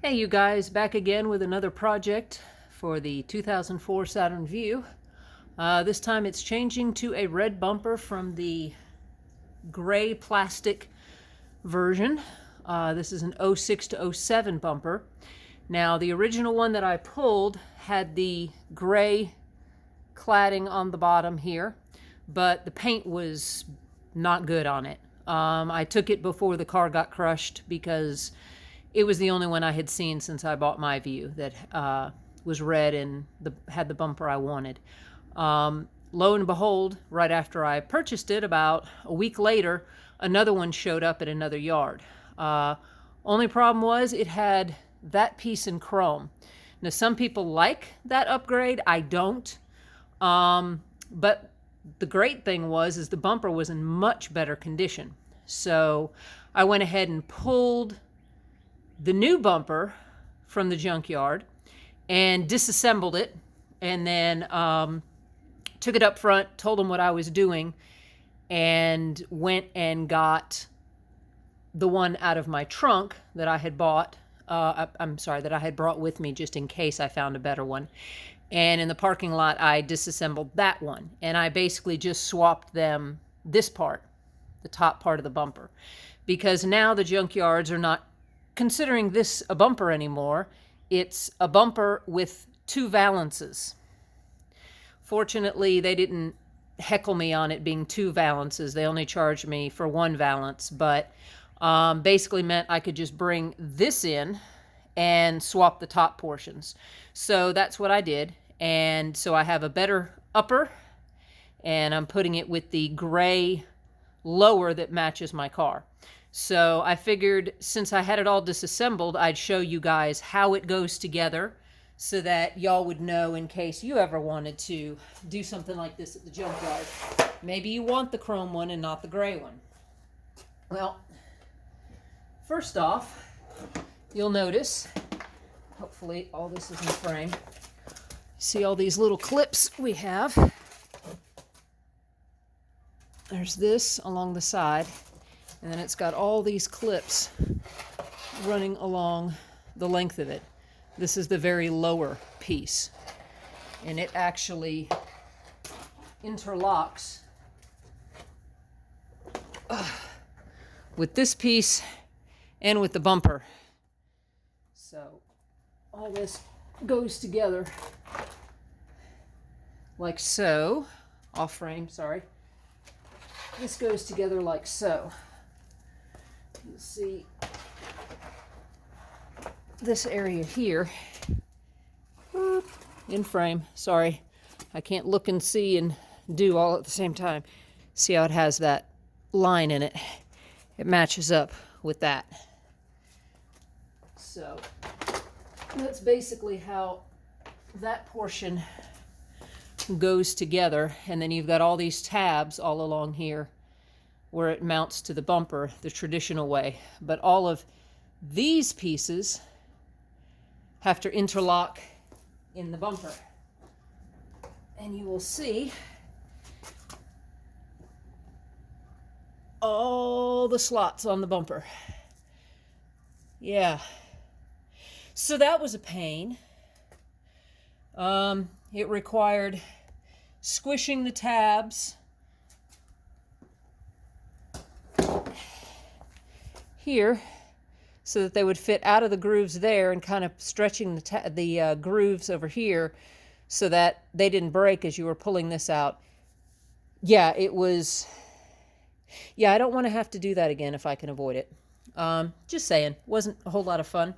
Hey you guys, back again with another project for the 2004 Saturn Vue. This time it's changing to a red bumper from the gray plastic version. This is an 06 to 07 bumper. Now the original one that I pulled had the gray cladding on the bottom here, but the paint was not good on it. I took it before the car got crushed because it was the only one I had seen since I bought my Vue that was red and had the bumper I wanted. Lo and behold, right after I purchased it, about a week later, another one showed up at another yard. Only problem was it had that piece in chrome. Now, some people like that upgrade. I don't. But the great thing is the bumper was in much better condition. So I went ahead and pulled the new bumper from the junkyard and disassembled it, and then took it up front, told them what I was doing, and went and got the one out of my trunk that I had bought. That I had brought with me just in case I found a better one. And in the parking lot, I disassembled that one, and I basically just swapped them, this part, the top part of the bumper, because now the junkyards are not considering this a bumper anymore. It's a bumper with two valances. Fortunately, they didn't heckle me on it being two valances. They only charged me for one valance, but basically meant I could just bring this in and swap the top portions. So that's what I did. And so I have a better upper, and I'm putting it with the gray lower that matches my car. So I figured since I had it all disassembled, I'd show you guys how it goes together so that y'all would know in case you ever wanted to do something like this at the junkyard. Maybe you want the chrome one and not the gray one. Well, first off, you'll notice, hopefully all this is in frame, see all these little clips we have. There's this along the side, and then it's got all these clips running along the length of it. This is the very lower piece, and it actually interlocks with this piece and with the bumper. So all this goes together like so. Off frame, sorry. This goes together like so. You see this area here, in frame, sorry. I can't look and see and do all at the same time. See how it has that line in it? It matches up with that. So that's basically how that portion goes together, and then you've got all these tabs all along here where it mounts to the bumper the traditional way. But all of these pieces have to interlock in the bumper, and you will see all the slots on the bumper. Yeah, so that was a pain. It required squishing the tabs here so that they would fit out of the grooves there, and kind of stretching the grooves over here so that they didn't break as you were pulling this out. Yeah, it was... Yeah, I don't want to have to do that again if I can avoid it. Just saying, wasn't a whole lot of fun.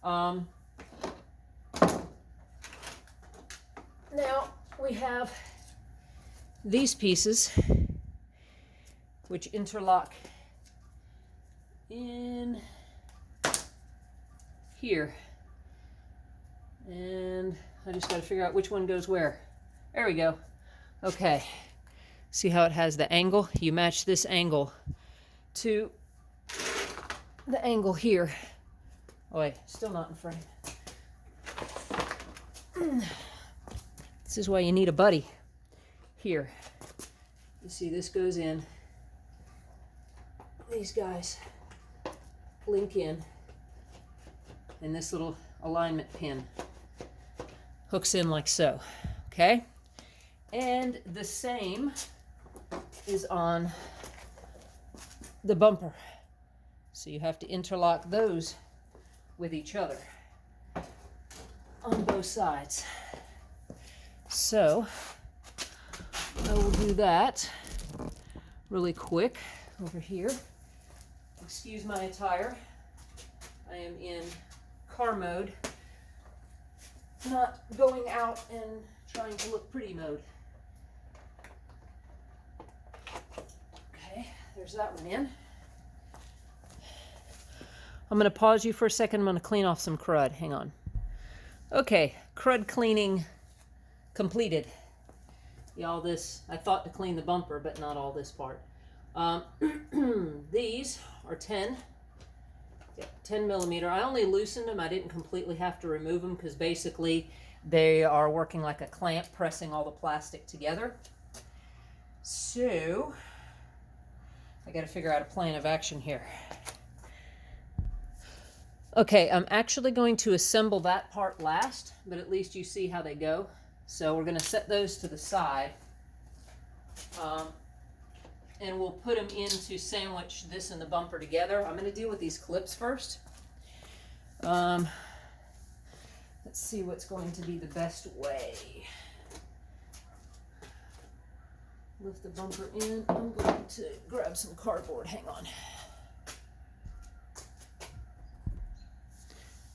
Now we have these pieces which interlock in here, and I just got to figure out which one goes where. There we go. Okay, see how it has the angle? You match this angle to the angle here. Oh wait, still not in frame. This is why you need a buddy. Here, you see this goes in. These guys link in, And this little alignment pin hooks in like so, okay? And the same is on the bumper. So you have to interlock those with each other on both sides. So I will do that really quick over here. Excuse my attire. I am in car mode, not going out and trying to look pretty mode. Okay, there's that one in. I'm going to pause you for a second. I'm going to clean off some crud. Hang on. Okay, crud cleaning completed. Yeah, all this, I thought to clean the bumper, but not all this part. These are 10 millimeter. I only loosened them. I didn't completely have to remove them because basically they are working like a clamp, pressing all the plastic together. So I got to figure out a plan of action here. Okay, I'm actually going to assemble that part last, but at least you see how they go. So we're going to set those to the side, and we'll put them in to sandwich this and the bumper together. I'm going to deal with these clips first. Let's see what's going to be the best way. Lift the bumper in. I'm going to grab some cardboard. Hang on.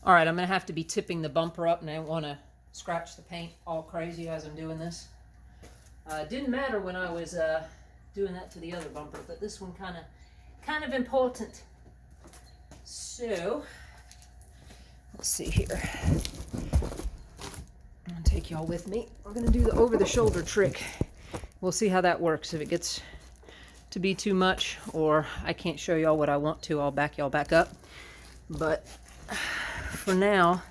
All right, I'm going to have to be tipping the bumper up, and I don't want to scratch the paint all crazy as I'm doing this. Didn't matter when I was doing that to the other bumper, but this one kind of important. So let's see here. I'm going to take y'all with me. We're going to do the over-the-shoulder trick. We'll see how that works. If it gets to be too much or I can't show y'all what I want to, I'll back y'all back up. But for now,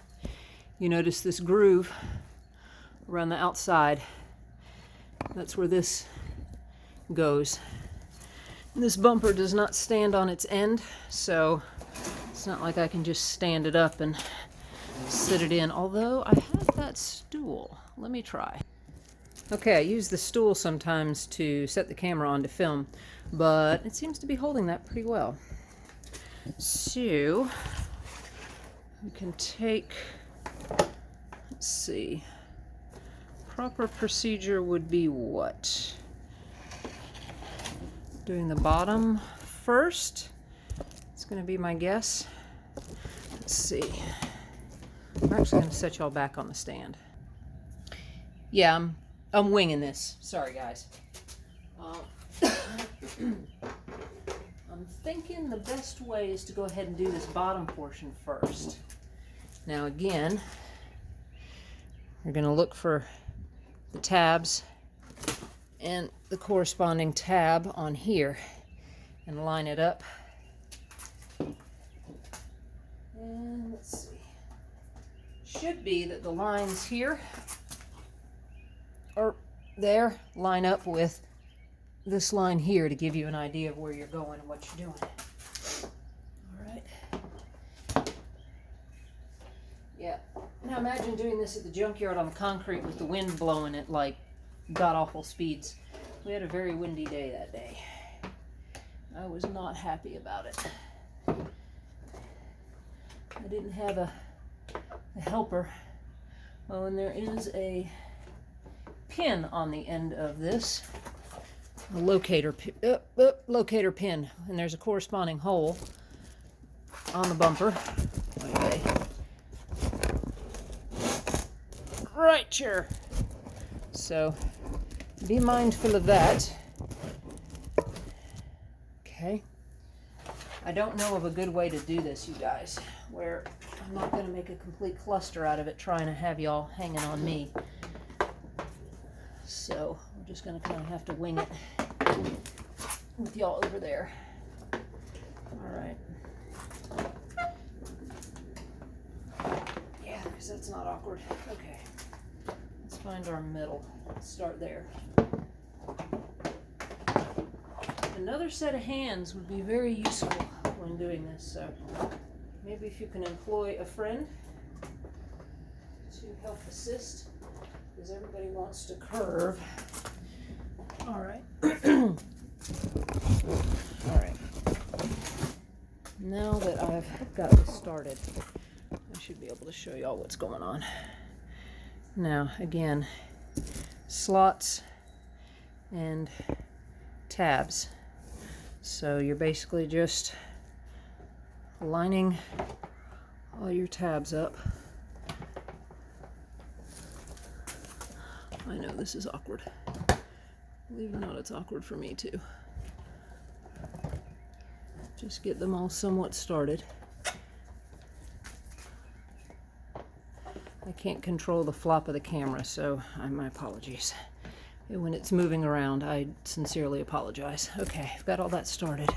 you notice this groove around the outside. That's where this goes. And this bumper does not stand on its end, so it's not like I can just stand it up and sit it in, although I have that stool. Let me try. Okay, I use the stool sometimes to set the camera on to film, but it seems to be holding that pretty well. So we can take, let's see, proper procedure would be what? Doing the bottom first. It's going to be my guess. Let's see. I'm actually going to set y'all back on the stand. Yeah, I'm winging this. Sorry, guys. I'm thinking the best way is to go ahead and do this bottom portion first. Now again, we're going to look for the tabs and the corresponding tab on here and line it up. And let's see. Should be that the lines here or there line up with this line here to give you an idea of where you're going and what you're doing. All right. Yeah. Now imagine doing this at the junkyard on the concrete with the wind blowing at like god-awful speeds. We had a very windy day that day. I was not happy about it. I didn't have a helper. Oh, and there is a pin on the end of this. A locator pin. And there's a corresponding hole on the bumper. Okay. Right here. So be mindful of that. Okay. I don't know of a good way to do this, you guys, where I'm not going to make a complete cluster out of it trying to have y'all hanging on me. So we're just going to kind of have to wing it with y'all over there. All right. Yeah, because that's not awkward. Okay. Let's find our middle. Let's start there. Another set of hands would be very useful when doing this. So Maybe if you can employ a friend to help assist, because everybody wants to curve. All right. All right. Now that I've got this started, I should be able to show y'all what's going on. Now, again, slots and tabs. So you're basically just lining all your tabs up. I know this is awkward. Believe it or not, it's awkward for me too. Just get them all somewhat started. I can't control the flop of the camera, so my apologies. When it's moving around, I sincerely apologize. Okay, I've got all that started.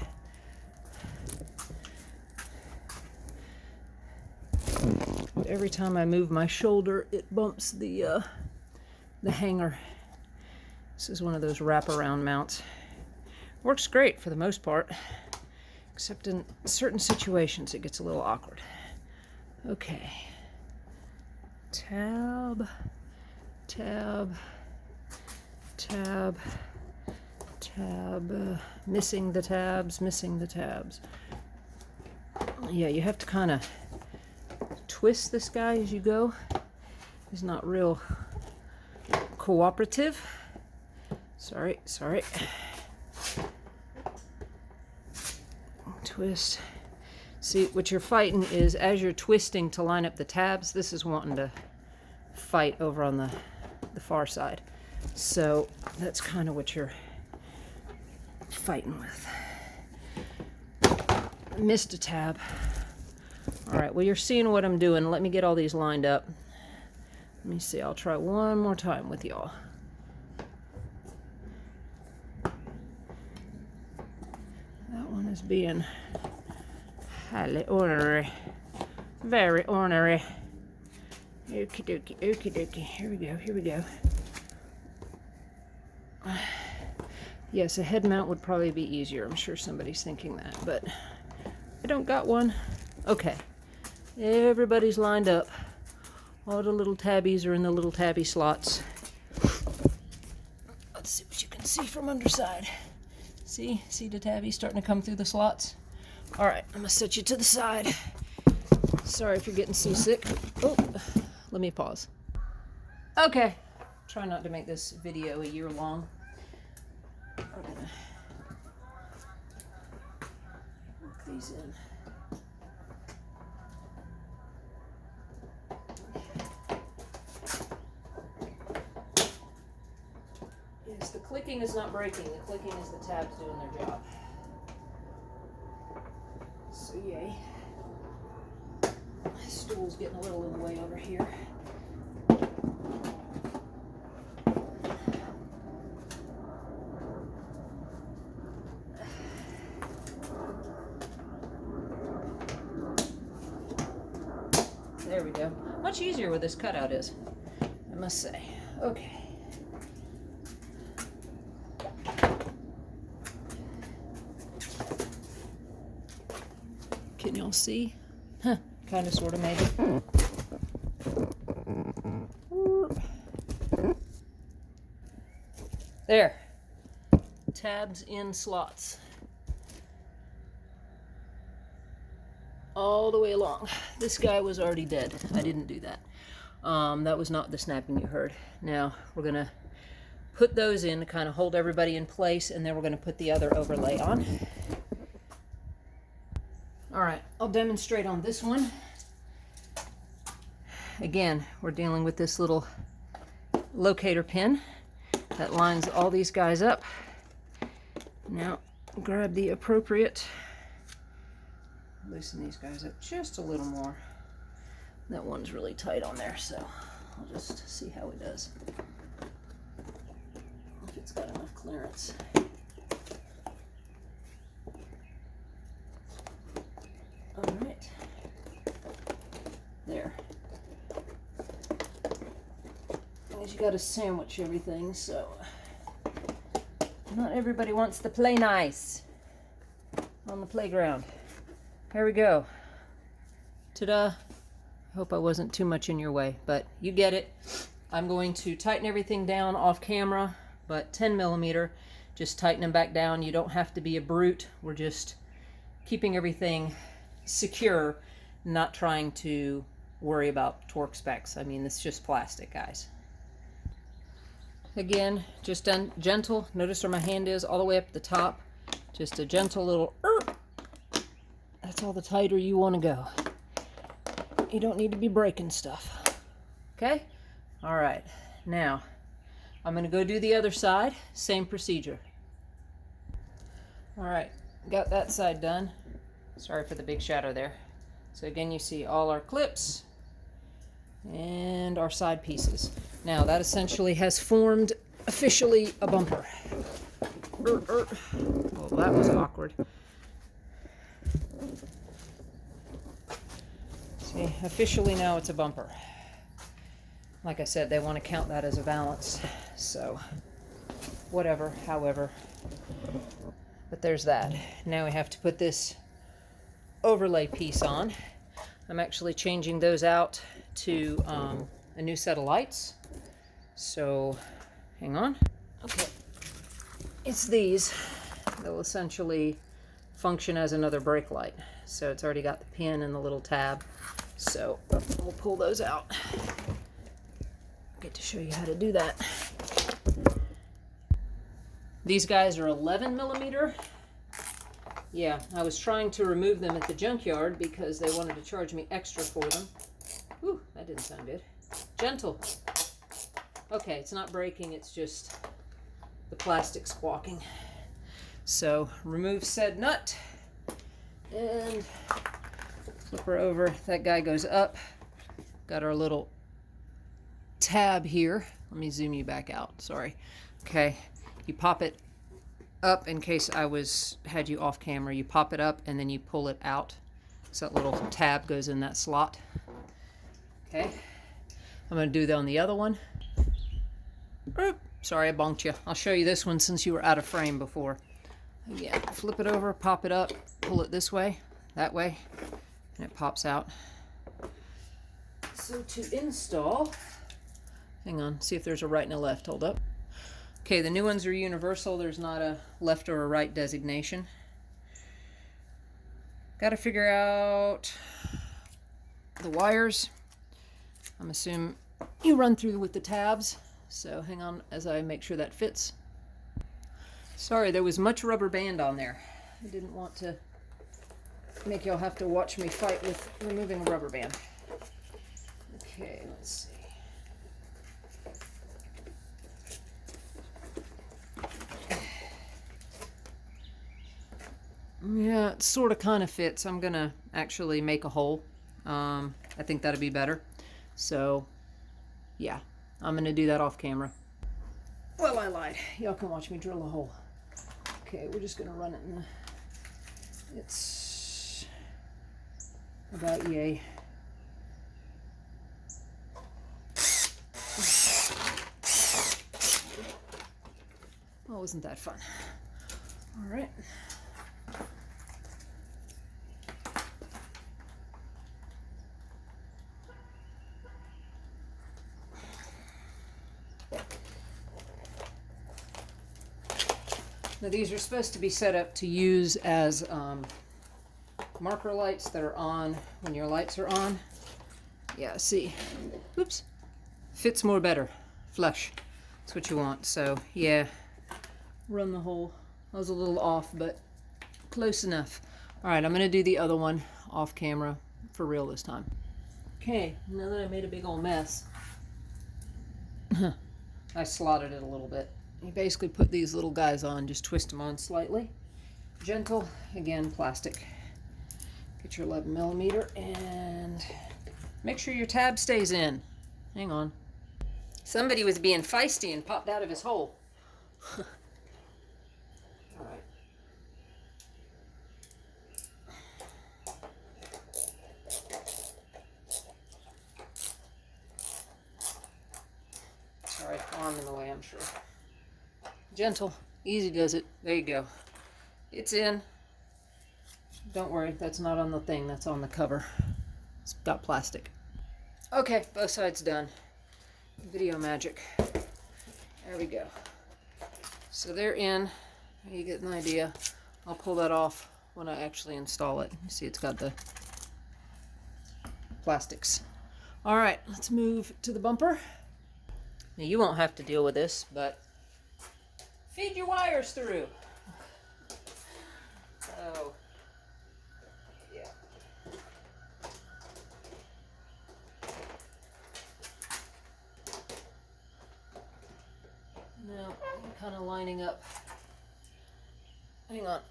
Every time I move my shoulder, it bumps the hanger. This is one of those wraparound mounts. Works great for the most part, except in certain situations it gets a little awkward. Okay. Tab, tab, tab, tab, missing the tabs, missing the tabs. Yeah, you have to kind of twist this guy as you go. He's not real cooperative. Sorry. Twist. See, what you're fighting is as you're twisting to line up the tabs, this is wanting to fight over on the far side. So that's kind of what you're fighting with. Missed a tab. All right, well, you're seeing what I'm doing. Let me get all these lined up. Let me see, I'll try one more time with y'all. That one is being highly ornery. Very ornery. Okie dokie, okie dokie. Here we go. Yes, a head mount would probably be easier. I'm sure somebody's thinking that, but I don't got one. Okay, everybody's lined up. All the little tabbies are in the little tabby slots. Let's see what you can see from underside. See the tabby starting to come through the slots? All right, I'm gonna set you to the side. Sorry if you're getting seasick. Oh, let me pause. Okay, try not to make this video a year long. We're gonna work these in. Yes, the clicking is not breaking. The clicking is the tabs doing their job. So yay. My stool's getting a little in the way over here. There we go. Much easier where this cutout is, I must say. Okay. Can y'all see? Huh, kind of, sort of, maybe. There. Tabs in slots. All the way along. This guy was already dead. I didn't do that. That was not the snapping you heard. Now we're gonna put those in to kind of hold everybody in place, and then we're gonna put the other overlay on. All right, I'll demonstrate on this one. Again, we're dealing with this little locator pin that lines all these guys up. Now grab the appropriate, loosen these guys up just a little more. That one's really tight on there, so I'll just see how it does. If it's got enough clearance. All right. There. Because you got to sandwich everything, so not everybody wants to play nice on the playground. Here we go. Ta-da! I hope I wasn't too much in your way, but you get it. I'm going to tighten everything down off camera, but 10mm. Just tighten them back down. You don't have to be a brute. We're just keeping everything secure, not trying to worry about torque specs. I mean, it's just plastic, guys. Again, just done gentle. Notice where my hand is, all the way up at the top. Just a gentle little That's all the tighter you want to go. You don't need to be breaking stuff. Okay? All right. Now, I'm going to go do the other side. Same procedure. All right. Got that side done. Sorry for the big shadow there. So again, you see all our clips and our side pieces. Now, that essentially has formed officially a bumper. Well, that was awkward. See, officially now it's a bumper. Like I said, they want to count that as a valance. So, whatever, however. But there's that. Now we have to put this overlay piece on. I'm actually changing those out to a new set of lights. So, hang on. Okay. It's these. They'll essentially function as another brake light. So it's already got the pin and the little tab. So we'll pull those out. Get to show you how to do that. These guys are 11mm. Yeah, I was trying to remove them at the junkyard because they wanted to charge me extra for them. Ooh, that didn't sound good. Gentle. Okay, it's not breaking, it's just the plastic squawking. So remove said nut and flip her over. That guy goes up. Got our little tab here. Let me zoom you back out. Sorry. Okay, you pop it up in case I had you off camera. You pop it up and then you pull it out. So that little tab goes in that slot. Okay, I'm going to do that on the other one. Oop, sorry, I bonked you. I'll show you this one since you were out of frame before. Again, flip it over, pop it up, pull it this way, that way, and it pops out. So to install, hang on, see if there's a right and a left. Hold up. Okay, the new ones are universal. There's not a left or a right designation. Got to figure out the wires. I'm assuming you run through with the tabs. So hang on as I make sure that fits. Sorry, there was much rubber band on there. I didn't want to make y'all have to watch me fight with removing a rubber band. Okay, let's see. Yeah, it sort of kind of fits. I'm gonna actually make a hole. I think that'd be better. So, yeah, I'm gonna do that off camera. Well, I lied. Y'all can watch me drill a hole. Okay, we're just gonna run it in the... It's about yay. Oh, isn't that fun? All right. Now these are supposed to be set up to use as marker lights that are on when your lights are on. Yeah, see, oops, fits more better, flush. That's what you want. So yeah, run the hole. I was a little off, but close enough. All right, I'm gonna do the other one off camera for real this time. Okay, now that I made a big old mess, I slotted it a little bit. You basically put these little guys on, just twist them on slightly. Gentle, again, plastic. Get your 11mm and make sure your tab stays in. Hang on. Somebody was being feisty and popped out of his hole. All right. Sorry, arm in the way, I'm sure. Gentle, easy does it. There you go. It's in. Don't worry, that's not on the thing, that's on the cover. It's got plastic. Okay, both sides done. Video magic. There we go. So they're in. You get an idea. I'll pull that off when I actually install it. You see it's got the plastics. All right, let's move to the bumper. Now you won't have to deal with this, but feed your wires through. So, yeah. Now, I'm kind of lining up. Hang on.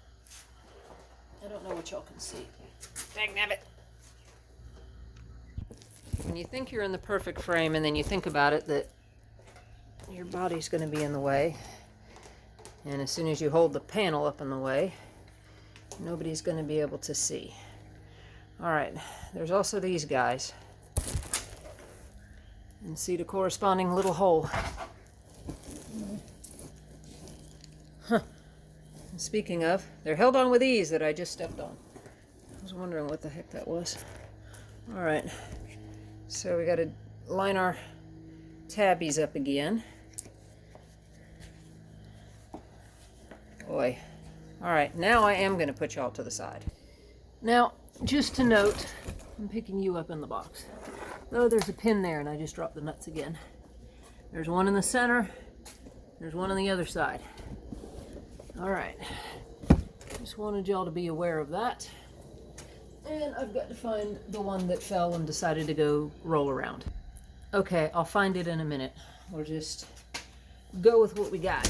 I don't know what y'all can see. Dagnabbit. When you think you're in the perfect frame and then you think about it that your body's going to be in the way, and as soon as you hold the panel up in the way, nobody's going to be able to see. All right, there's also these guys. And see the corresponding little hole. Huh. And speaking of, they're held on with ease that I just stepped on. I was wondering what the heck that was. All right, so we got to line our tabbies up again. Boy. All right, now I am going to put y'all to the side. Now, just to note, I'm picking you up in the box. Oh, there's a pin there, and I just dropped the nuts again. There's one in the center. There's one on the other side. All right. Just wanted y'all to be aware of that. And I've got to find the one that fell and decided to go roll around. Okay, I'll find it in a minute. We'll just go with what we got.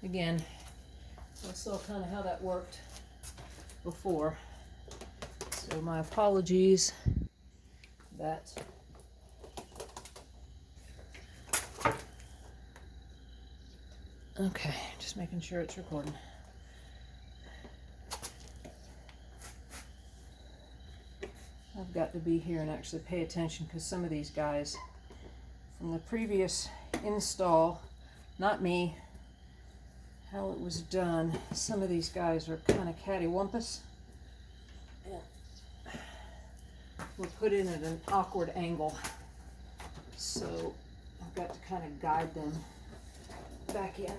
Again, I saw kind of how that worked before. So my apologies. That okay, just making sure it's recording. I've got to be here and actually pay attention because some of these guys from the previous install, not me, how it was done, some of these guys are kind of cattywampus. Were put in at an awkward angle, so I've got to kind of guide them back in.